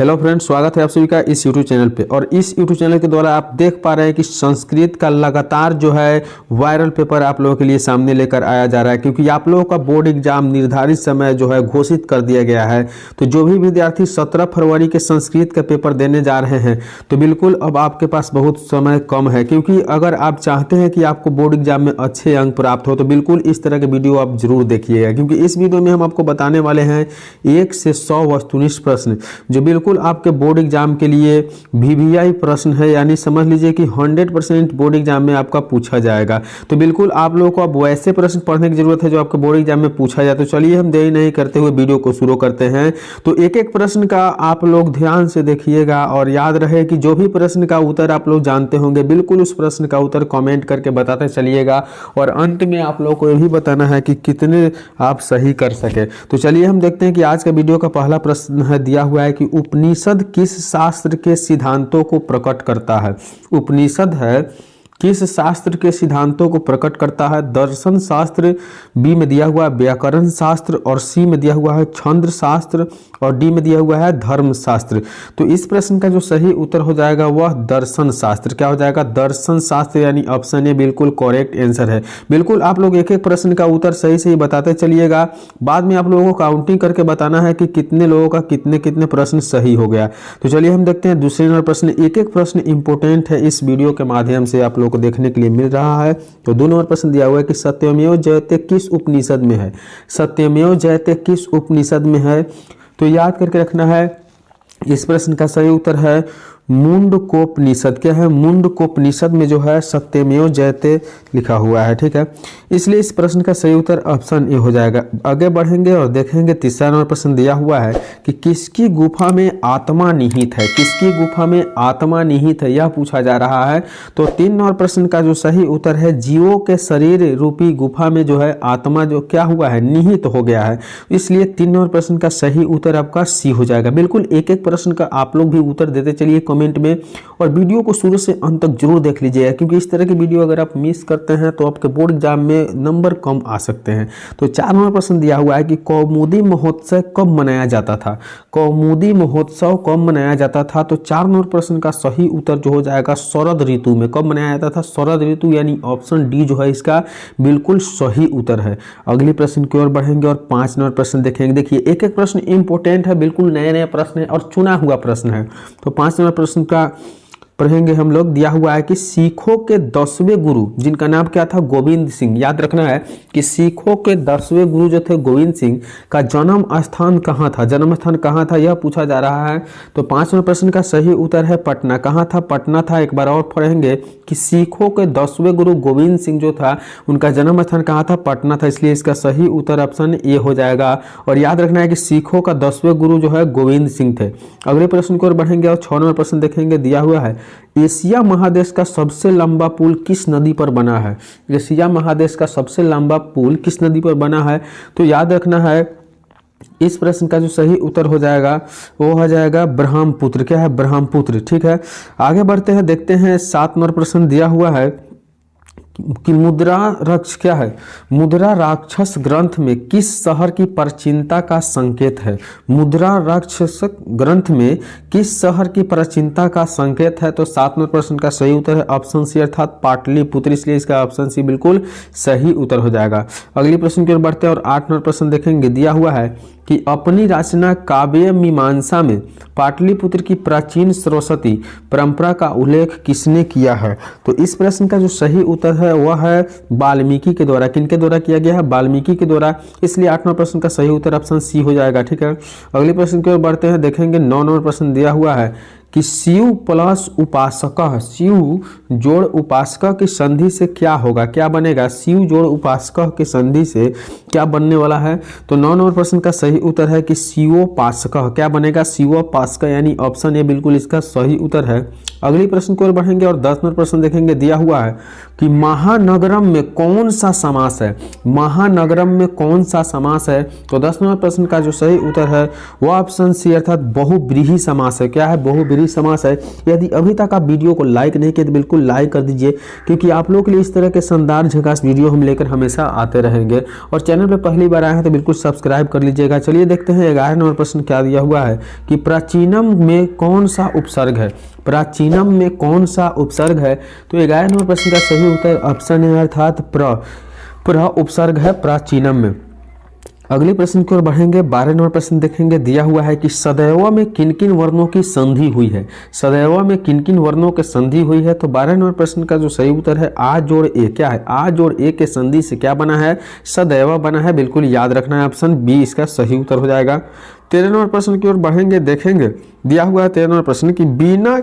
Hello friends, स्वागत है आप सभी का इस यूट्यूब चैनल पे। और इस यूट्यूब चैनल के द्वारा आप देख पा रहे हैं कि संस्कृत का लगातार जो है वायरल पेपर आप लोगों के लिए सामने लेकर आया जा रहा है, क्योंकि आप लोगों का बोर्ड एग्जाम निर्धारित समय जो है घोषित कर दिया गया है। तो जो भी विद्यार्थी 17 फरवरी के संस्कृत का पेपर देने जा रहे हैं तो बिल्कुल अब आपके पास बहुत समय कम है, क्योंकि अगर आप चाहते हैं कि आपको बोर्ड एग्जाम में अच्छे अंक प्राप्त हो तो बिल्कुल इस तरह के वीडियो आप जरूर देखिएगा, क्योंकि इस वीडियो में हम आपको बताने वाले हैं 1 से 100 वस्तुनिष्ठ प्रश्न जो बिल्कुल आपके बोर्ड एग्जाम के लिए वीवीआई प्रश्न है, यानी समझ लीजिए कि 100% बोर्ड एग्जाम में आपका पूछा जाएगा। तो बिल्कुल आप लोगों को अब वैसे प्रश्न पढ़ने की जरूरत है जो आपके बोर्ड एग्जाम में पूछा जाए। तो चलिए हम देरी नहीं करते हुए वीडियो को शुरू करते हैं। तो एक एक प्रश्न का आप लोग ध्यान से देखिएगा और याद रहे कि जो भी प्रश्न का उत्तर आप लोग जानते होंगे बिल्कुल उस प्रश्न का उत्तर कमेंट करके बताते चलिएगा, और अंत में आप लोगों को यह भी बताना है कि कितने आप सही कर सके। तो चलिए हम देखते हैं कि आज का वीडियो का पहला प्रश्न है, दिया हुआ है कि उपनिषद किस शास्त्र के सिद्धांतों को प्रकट करता है। उपनिषद है किस शास्त्र के सिद्धांतों को प्रकट करता है। दर्शन शास्त्र, बी में दिया हुआ है व्याकरण शास्त्र, और सी में दिया हुआ है छंद शास्त्र, और डी में दिया हुआ है धर्म शास्त्र। तो इस प्रश्न का जो सही उत्तर हो जाएगा वह दर्शन शास्त्र। क्या हो जाएगा? दर्शन शास्त्र, यानी ऑप्शन ए बिल्कुल करेक्ट आंसर है। बिल्कुल आप लोग एक एक प्रश्न का उत्तर सही सही बताते चलिएगा, बाद में आप लोगों को काउंटिंग करके बताना है कि कितने लोगों का कितने कितने प्रश्न सही हो गया। तो चलिए हम देखते हैं दूसरे नंबर प्रश्न। एक एक प्रश्न इंपोर्टेंट है, इस वीडियो के माध्यम से आप लोग को देखने के लिए मिल रहा है। तो 2 नंबर प्रश्न दिया हुआ है कि सत्यमेव जयते किस उपनिषद में है। सत्यमेव जयते किस उपनिषद में है? तो याद करके रखना है, इस प्रश्न का सही उत्तर है मुंडकोपनिषद। क्या है? मुंडकोपनिषद में जो है सत्यमेव जयते लिखा हुआ है, ठीक है। इसलिए इस प्रश्न का सही उत्तर ऑप्शन ए हो जाएगा। आगे बढ़ेंगे और देखेंगे तीसरा नंबर प्रश्न दिया हुआ है कि किसकी गुफा में आत्मा निहित है। किसकी गुफा में आत्मा निहित है, यह पूछा जा रहा है। तो 3 नंबर प्रश्न का जो सही उत्तर है जीवों के शरीर रूपी गुफा में जो है आत्मा जो क्या हुआ है, निहित हो गया है। इसलिए 3 नंबर प्रश्न का सही उत्तर आपका सी हो जाएगा। बिल्कुल एक एक प्रश्न का आप लोग भी उत्तर देते चलिए कमेंट में, और वीडियो को शुरू से अंत तक जरूर देख लीजिएगा, क्योंकि इस तरह की वीडियो अगर आप मिस करते हैं तो आपके बोर्ड एग्जाम में नंबर कम आ सकते हैं। तो 4 नंबर प्रश्न दिया हुआ है कि कौमुदी महोत्सव कब मनाया जाता था। कौमुदी महोत्सव कब मनाया जाता था? तो 4 नंबर प्रश्न का सही उत्तर जो हो जाएगा शरद ऋतु में। कब मनाया जाता था? शरद ऋतु, यानी ऑप्शन डी जो है इसका बिल्कुल सही उत्तर है। अगली प्रश्न की ओर बढ़ेंगे और 5 नंबर प्रश्न देखेंगे। देखिए एक एक प्रश्न इंपोर्टेंट है, बिल्कुल नए नए प्रश्न है और चुना हुआ प्रश्न है। तो 5 नंबर प्रश्न का पढ़ेंगे हम लोग। दिया हुआ है कि सिखों के 10वें गुरु जिनका नाम क्या था, गोविंद सिंह। याद रखना है कि सिखों के 10वें गुरु जो थे गोविंद सिंह का जन्म स्थान कहाँ था। जन्म स्थान कहाँ था यह पूछा जा रहा है। तो 5 नंबर प्रश्न का सही उत्तर है पटना। कहाँ था? पटना था। एक बार और पढ़ेंगे कि सिखों के 10वें गुरु गोविंद सिंह जो था उनका जन्म स्थान कहाँ था? पटना था। इसलिए इसका सही उत्तर ऑप्शन ए हो जाएगा। और याद रखना है कि सिखों का 10वें गुरु जो है गोविंद सिंह थे। अगले प्रश्न की ओर बढ़ेंगे और 6 नंबर प्रश्न देखेंगे। दिया हुआ है एशिया महादेश का सबसे लंबा पुल किस नदी पर बना है। एशिया महादेश का सबसे लंबा पुल किस नदी पर बना है? तो याद रखना है इस प्रश्न का जो सही उत्तर हो जाएगा वो हो जाएगा ब्रह्मपुत्र। क्या है? ब्रह्मपुत्र, ठीक है। आगे बढ़ते हैं, देखते हैं 7 नंबर प्रश्न दिया हुआ है कि मुद्रा रक्ष क्या है। मुद्रा राक्षस ग्रंथ में किस शहर की प्राचीनता का संकेत है। मुद्रा राक्षस ग्रंथ में किस शहर की प्राचीनता का संकेत है? तो 7 नंबर प्रश्न का सही उत्तर है ऑप्शन सी अर्थात पाटलिपुत्र। इसलिए इसका ऑप्शन सी बिल्कुल सही उत्तर हो जाएगा। अगली प्रश्न की ओर बढ़ते हैं और 8 नंबर प्रश्न देखेंगे। दिया हुआ है कि अपनी रचना काव्य मीमांसा में पाटलिपुत्र की प्राचीन सरस्वती परंपरा का उल्लेख किसने किया है। तो इस प्रश्न का जो सही उत्तर है वह है वाल्मीकि के द्वारा। किनके द्वारा किया गया है? वाल्मीकि के द्वारा। इसलिए 8 नंबर प्रश्न का सही उत्तर ऑप्शन सी हो जाएगा, ठीक है। अगले प्रश्न की ओर बढ़ते हैं, देखेंगे 9 नंबर प्रश्न दिया हुआ है कि शिव प्लस उपासक, शिव जोड़ उपासक की संधि से क्या होगा, क्या बनेगा? शिव जोड़ उपासक की संधि से क्या बनने वाला है? तो 9 नंबर प्रश्न का सही उत्तर है कि शिवोपासक। क्या बनेगा? शिवोपासक, यानी ऑप्शन ए बिल्कुल इसका सही उत्तर है। अगली प्रश्न की ओर बढ़ेंगे और 10 नंबर प्रश्न देखेंगे। दिया हुआ है कि महानगरम में कौन सा समास है। महानगरम में कौन सा समास है? तो 10 नंबर प्रश्न का जो सही उत्तर है वह ऑप्शन सी अर्थात बहुव्रीहि समास है। क्या है? बहुव्रीहि द्विअक्षरी समास है। यदि अभी तक आप वीडियो को लाइक नहीं किए तो बिल्कुल लाइक कर दीजिए, क्योंकि आप लोगों के लिए इस तरह के शानदार झकास वीडियो हम लेकर हमेशा आते रहेंगे। और चैनल पर पहली बार आए हैं तो बिल्कुल सब्सक्राइब कर लीजिएगा। चलिए देखते हैं 11 नंबर प्रश्न क्या दिया हुआ है कि प्राचीनम में कौन सा उपसर्ग है। प्राचीनम में कौन सा उपसर्ग है? तो 11 नंबर प्रश्न का सही उत्तर ऑप्शन है अर्थात प्र उपसर्ग है प्राचीनम में। अगले प्रश्न की ओर बढ़ेंगे। 12 नंबर प्रश्न देखेंगे, दिया हुआ है कि सदैव में किन किन वर्णों की संधि हुई है। सदैव में किन किन वर्णों की संधि हुई है? तो 12 नंबर प्रश्न का जो सही उत्तर है आ जोड़ ए। क्या है? आ जोड़ ए के संधि से क्या बना है? सदैव बना है। बिल्कुल याद रखना है, ऑप्शन बी इसका सही उत्तर हो जाएगा। 13 नंबर प्रश्न की ओर बढ़ेंगे, देखेंगे दिया हुआ है 13 नंबर प्रश्न की बिना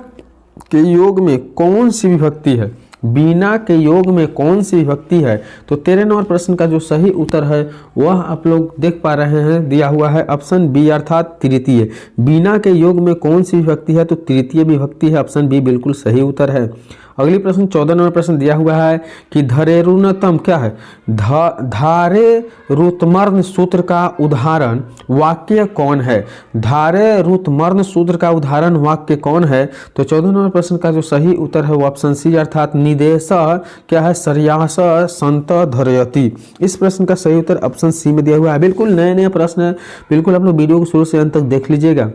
के योग में कौन सी विभक्ति है। बिना के योग में कौन सी विभक्ति है? तो 13 नंबर प्रश्न का जो सही उत्तर है वह आप लोग देख पा रहे हैं, दिया हुआ है ऑप्शन बी अर्थात तृतीय। बिना के योग में कौन सी विभक्ति है? तो तृतीय विभक्ति है, ऑप्शन बी बिल्कुल सही उत्तर है। अगली प्रश्न 14 नंबर प्रश्न दिया हुआ है कि धरेरुनतम क्या है? धारे रुतमर्ण सूत्र का उदाहरण वाक्य कौन है? धारे रुतमर्ण सूत्र का उदाहरण वाक्य कौन है? तो 14 नंबर प्रश्न का जो सही उत्तर है वो ऑप्शन सी अर्थात निदेश क्या है? सर्यास संत धरयति। इस प्रश्न का सही उत्तर ऑप्शन सी में दिया हुआ है। बिल्कुल नए नए प्रश्न है, बिल्कुल आप लोग वीडियो को शुरू से अंत तक देख लीजिएगा।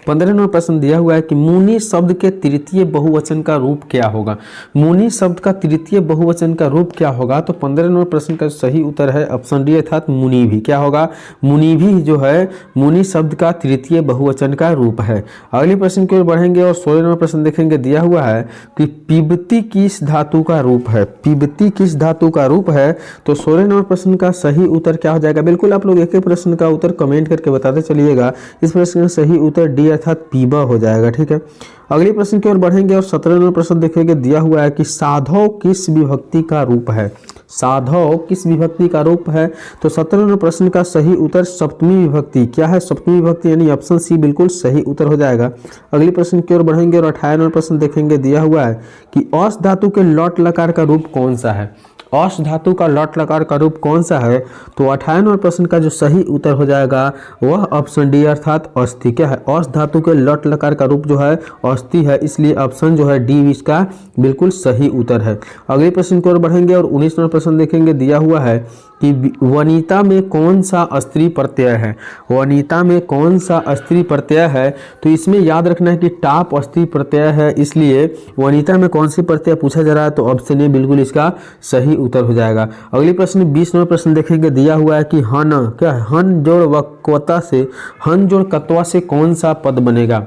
15 नंबर प्रश्न दिया हुआ है कि मुनि शब्द के तृतीय बहुवचन का रूप क्या होगा। मुनि शब्द का तृतीय बहुवचन का रूप क्या होगा? तो 15 नंबर प्रश्न का सही उत्तर है ऑप्शन डी अर्थात मुनि भी। क्या होगा? मुनि भी जो है मुनि शब्द का तृतीय बहुवचन का रूप है। अगले प्रश्न की ओर बढ़ेंगे और 16 नंबर प्रश्न देखेंगे, दिया हुआ है कि पिबती किस धातु का रूप है। पिबती किस धातु का रूप है? तो 16 नंबर प्रश्न का सही उत्तर क्या हो जाएगा? बिल्कुल आप लोग एक एक प्रश्न का उत्तर कमेंट करके बताते चलिएगा। इस प्रश्न का सही उत्तर डी अर्थात पीबा हो जाएगा। ठीक है, अगले प्रश्न की ओर बढ़ेंगे और 17 नंबर प्रश्न देखेंगे, दिया हुआ है कि साधव किस विभक्ति का रूप है। साधव किस विभक्ति का रूप है? तो 17 नंबर प्रश्न का सही उत्तर सप्तमी विभक्ति। क्या है? सप्तमी विभक्ति, यानी ऑप्शन सी बिल्कुल सही उत्तर हो जाएगा। अगले प्रश्न की ओर बढ़ेंगे और 18 नंबर प्रश्न देखेंगे, दिया हुआ है कि औस धातु के लौट लकार का रूप कौन सा है। औस धातु का लौट लकार का रूप कौन सा है? तो 18 नंबर प्रश्न का जो सही उत्तर हो जाएगा वह ऑप्शन डी अर्थात अस्थि। क्या है? औस धातु के लौट लकार का रूप जो है अस्थि है, इसलिए ऑप्शन जो है डी इसका बिल्कुल सही उत्तर है। अगले प्रश्न की ओर बढ़ेंगे और 19 नंबर प्रश्न देखेंगे, दिया हुआ है कि वनिता में कौन सा स्त्री प्रत्यय है। वनिता में कौन सा स्त्री प्रत्यय है? तो इसमें याद रखना है कि टाप स्त्री प्रत्यय है, इसलिए वनिता में कौन सी प्रत्यय पूछा जा रहा है, तो ऑप्शन ए बिल्कुल इसका सही उत्तर हो जाएगा। अगले प्रश्न 20 नंबर प्रश्न देखेंगे, दिया हुआ है कि हन क्या है? हन जोड़ वक्वता से, हन जोड़ कत्वा से कौन सा पद बनेगा।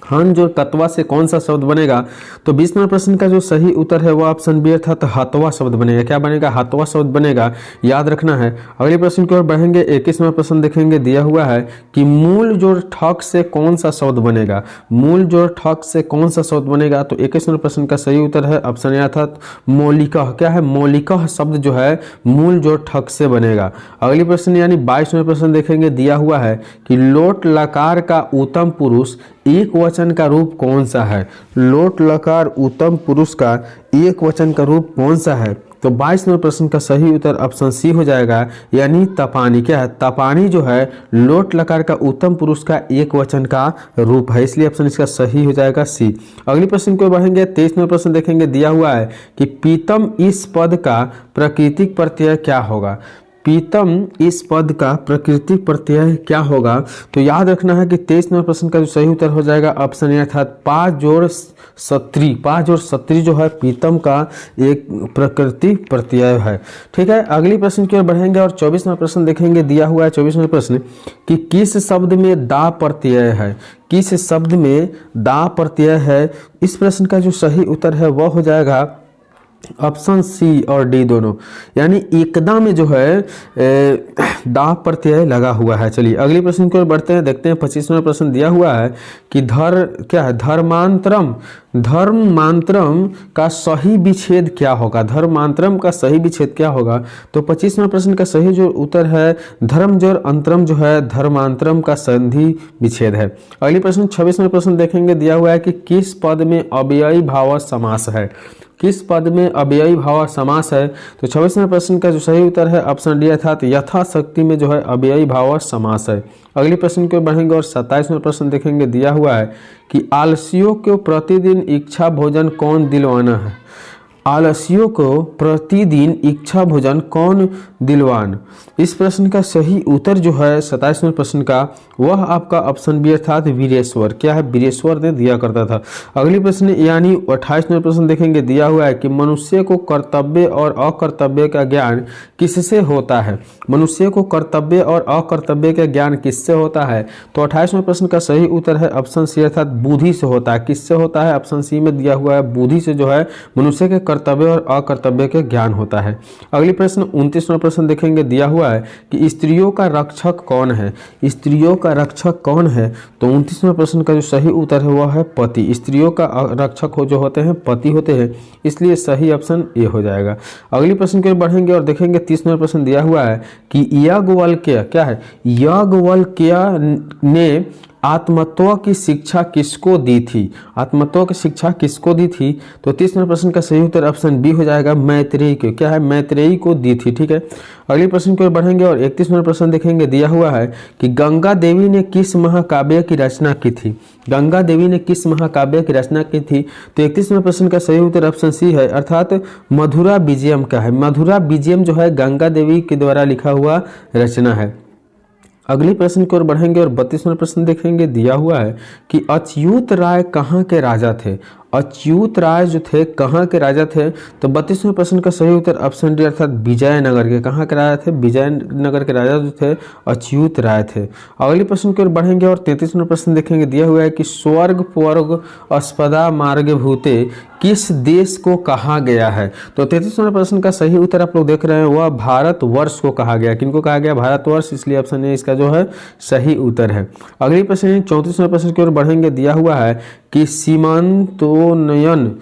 हन जो कत्वा से कौन सा शब्द बनेगा? तो 20 नंबर प्रश्न का जो सही उत्तर है वो ऑप्शन बी अर्थात हतवा शब्द बनेगा। क्या बनेगा? हतवा शब्द बनेगा, याद रखना है। अगले प्रश्न की ओर बढ़ेंगे, 21 नंबर प्रश्न देखेंगे, दिया हुआ है कि मूल जोड़ ठक से कौन सा शब्द बनेगा। मूल जोड़ ठक से कौन सा शब्द बनेगा? तो 21 नंबर प्रश्न का सही उत्तर है ऑप्शन ए अर्थात मौलिकः। क्या है? मौलिकः शब्द जो है मूल जोड़ ठक से बनेगा। अगले प्रश्न यानी 22 नंबर प्रश्न देखेंगे, दिया हुआ है कि लोट लकार का उत्तम पुरुष एक वचन का रूप कौन सा है। लोट लकार उत्तम पुरुष का एक वचन का रूप कौन सा है? तो 22 नंबर प्रश्न का सही उत्तर ऑप्शन सी हो जाएगा, यानी तपानी। क्या है? तपानी जो है लोट लकार का उत्तम पुरुष का एक वचन का रूप है, इसलिए ऑप्शन इसका सही हो जाएगा सी। अगले प्रश्न को बढ़ेंगे, 23 नंबर प्रश्न देखेंगे, दिया हुआ है कि पीतम इस पद का प्राकृतिक प्रत्यय क्या होगा। पीतम इस पद का प्राकृतिक प्रत्यय क्या होगा? तो याद रखना है कि 23 नंबर प्रश्न का जो सही उत्तर हो जाएगा ऑप्शन ए अर्थात पा जोड़ सत्री। पा जोड़ सत्री जो है पीतम का एक प्राकृतिक प्रत्यय है। ठीक है, अगली प्रश्न की ओर बढ़ेंगे और 24 नंबर प्रश्न देखेंगे, दिया हुआ है 24 नंबर प्रश्न कि किस शब्द में दा प्रत्यय है। किस शब्द में दा प्रत्यय है? इस प्रश्न का जो सही उत्तर है वह हो जाएगा ऑप्शन सी और डी दोनों, यानी एकदा में जो है दा प्रत्यय लगा हुआ है। चलिए अगले प्रश्न की ओर बढ़ते हैं, देखते हैं 25वां प्रश्न दिया हुआ है कि क्या है? धर्मांतरम। धर्मांतरम का सही विच्छेद क्या होगा? धर्मांतरम का सही विच्छेद क्या होगा? तो 25वां प्रश्न का सही जो उत्तर है धर्म जोड़ अंतरम जो है धर्मांतरम का संधि विच्छेद है। अगले प्रश्न 26वां प्रश्न देखेंगे, दिया हुआ है कि किस पद में अव्ययी भाव समास है। किस पद में अव्ययी भाव समास है? तो 26वें प्रश्न का जो सही उत्तर है ऑप्शन डी अर्थात यथाशक्ति में जो है अव्ययी भाव समास है। अगले प्रश्न को बढ़ेंगे और 27वें प्रश्न देखेंगे। दिया हुआ है कि आलसियों को प्रतिदिन इच्छा भोजन कौन दिलवाना है? आलसियों को प्रतिदिन इच्छा भोजन कौन दिलवान? इस प्रश्न का सही उत्तर जो है 27वें प्रश्न का वह आपका ऑप्शन बी अर्थात वीरेश्वर। क्या है? वीरेश्वर ने दिया करता था। अगली प्रश्न यानी 28वें प्रश्न देखेंगे। दिया हुआ है कि मनुष्य को कर्तव्य और अकर्तव्य का ज्ञान किससे होता है? मनुष्य को कर्तव्य और अकर्तव्य का ज्ञान किससे होता है? तो 28वें प्रश्न का सही उत्तर है ऑप्शन सी अर्थात बुद्धि से होता है। किससे होता है? ऑप्शन सी में दिया हुआ है बुद्धि से जो है मनुष्य के कर्तव्य और अकर्तव्य के ज्ञान होता है। अगली प्रश्न 29वां प्रश्न देखेंगे। दिया हुआ है कि स्त्रियों का रक्षक कौन है? स्त्रियों का रक्षक कौन है? तो 29वें प्रश्न का जो सही उत्तर है वह है पति। स्त्रियों का रक्षक जो होते हैं पति होते हैं, इसलिए सही ऑप्शन ए हो जाएगा। अगली प्रश्न की ओर बढ़ेंगे और देखेंगे 30वां प्रश्न दिया हुआ है कि याज्ञवल्क्य क्या है? याज्ञवल्क्य ने आत्मतत्व की शिक्षा किसको दी थी? आत्मतत्व की शिक्षा किसको दी थी? तो 30वें प्रश्न का सही उत्तर ऑप्शन बी हो जाएगा मैत्रेयी को। क्या है? मैत्रेयी को दी थी। ठीक है, अगले प्रश्न की ओर बढ़ेंगे और 31वां प्रश्न देखेंगे। दिया हुआ है कि गंगा देवी ने किस महाकाव्य की रचना की थी? गंगा देवी ने किस महाकाव्य की रचना की थी? तो 31वें प्रश्न का सही उत्तर ऑप्शन सी है अर्थात मधुरा विजयम का है। मधुरा विजयम जो है गंगा देवी के द्वारा लिखा हुआ रचना है। अगली प्रश्न की ओर बढ़ेंगे और 32वां प्रश्न देखेंगे। दिया हुआ है कि अच्युत राय कहाँ के राजा थे? अच्युत राय जो थे कहाँ के राजा थे? तो 32वें प्रश्न का सही उत्तर ऑप्शन डी अर्थात विजयनगर के। कहाँ के राजा थे? विजयनगर के राजा जो थे अच्युत राय थे। अगले प्रश्न की ओर बढ़ेंगे और 33वां प्रश्न देखेंगे। दिया हुआ है कि स्वर्ग पर्ग अस्पदा मार्ग भूते किस देश को कहा गया है? तो 33वां प्रश्न का सही उत्तर आप लोग देख रहे हैं वह भारतवर्ष को कहा गया। किनको कहा गया? भारतवर्ष, इसलिए ऑप्शन ए इसका जो है सही उत्तर है। अगली प्रश्न 34वें प्रश्न की ओर बढ़ेंगे। दिया हुआ है कि सीमंतोनयन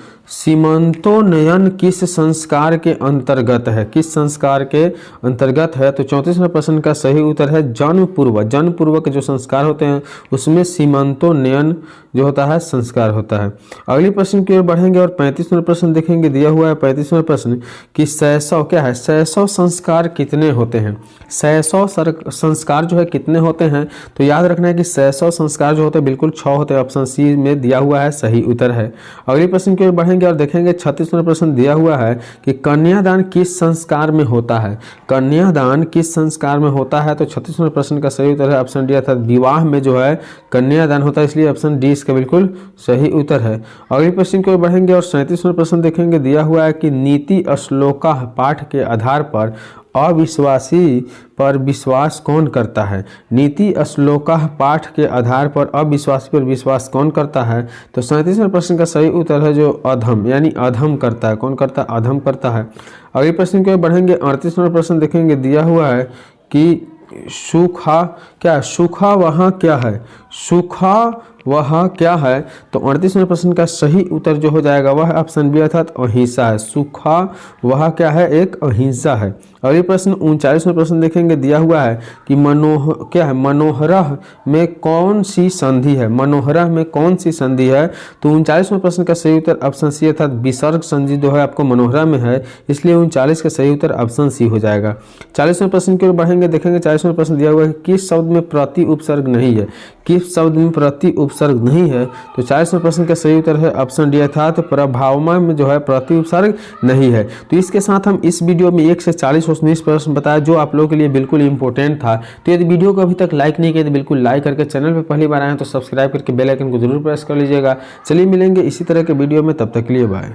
किस संस्कार के अंतर्गत है? किस संस्कार के अंतर्गत है? तो 34वें प्रश्न का सही उत्तर है जन्म पूर्व के जो संस्कार होते हैं उसमें सीमंतोनयन जो होता है संस्कार होता है। अगली प्रश्न की ओर बढ़ेंगे और 35वां प्रश्न देखेंगे। दिया हुआ है 35वां प्रश्न कि शैशव क्या है? शैशव संस्कार कितने होते हैं? शैशव संस्कार जो है कितने होते हैं? तो याद रखना है कि शैशव संस्कार जो होते हैं बिल्कुल 6 होते हैं। ऑप्शन सी में दिया हुआ है सही उत्तर है। अगले प्रश्न की ओर बढ़ेंगे और देखेंगे 36वां प्रश्न दिया हुआ है कि कन्यादान किस संस्कार में होता है? कन्यादान किस संस्कार में होता है? तो 36वें प्रश्न का सही उत्तर है ऑप्शन डी अर्थात विवाह में जो है कन्यादान होता है, इसलिए ऑप्शन डी इसका बिल्कुल सही उत्तर है। अगले प्रश्न की ओर बढ़ेंगे और 37वां प्रश्न देखेंगे। दिया हुआ है कि नीति श्लोका पाठ के आधार पर अविश्वासी पर विश्वास कौन करता है? नीति श्लोका पाठ के आधार पर अविश्वासी पर विश्वास कौन करता है? तो 37वें प्रश्न का सही उत्तर है जो अधम यानी अधम करता है। कौन करता है? अधम करता है। अगले प्रश्न की ओर बढ़ेंगे। 38वां प्रश्न देखेंगे। दिया हुआ है कि सूखा क्या? सूखा वहाँ क्या है? सूखा वह क्या है? तो 38वें प्रश्न का सही उत्तर जो हो जाएगा वह ऑप्शन बी अर्थात अहिंसा है। सूखा वह क्या है? एक अहिंसा है। अगले प्रश्न 39वें प्रश्न देखेंगे। दिया हुआ है कि क्या है? मनोहरह में कौन सी संधि है? मनोहरह में कौन सी संधि है? तो 39वें प्रश्न का सही उत्तर ऑप्शन सी अर्थात विसर्ग संधि जो है आपको मनोहरह में है, इसलिए 39 का सही उत्तर ऑप्शन सी हो जाएगा। 40वें प्रश्न की ओर बढ़ेंगे। देखेंगे 40वें प्रश्न दिया हुआ है किस शब्द में प्रति उपसर्ग नहीं है? किस शब्द में प्रति उपसर्ग नहीं है? तो 40वें प्रश्न का सही उत्तर है ऑप्शन डी अर्थात प्रभावमा में जो है प्रति उपसर्ग नहीं है। तो इसके साथ हम इस वीडियो में 1 से 40 प्रश्न बताया जो आप लोगों के लिए बिल्कुल इंपॉर्टेंट था। तो यदि वीडियो को अभी तक लाइक नहीं किया तो बिल्कुल लाइक करके, चैनल पर पहली बार आए हैं तो सब्सक्राइब करके बेल आइकन को जरूर प्रेस कर लीजिएगा। चलिए मिलेंगे इसी तरह के वीडियो में, तब तक के लिए बाय।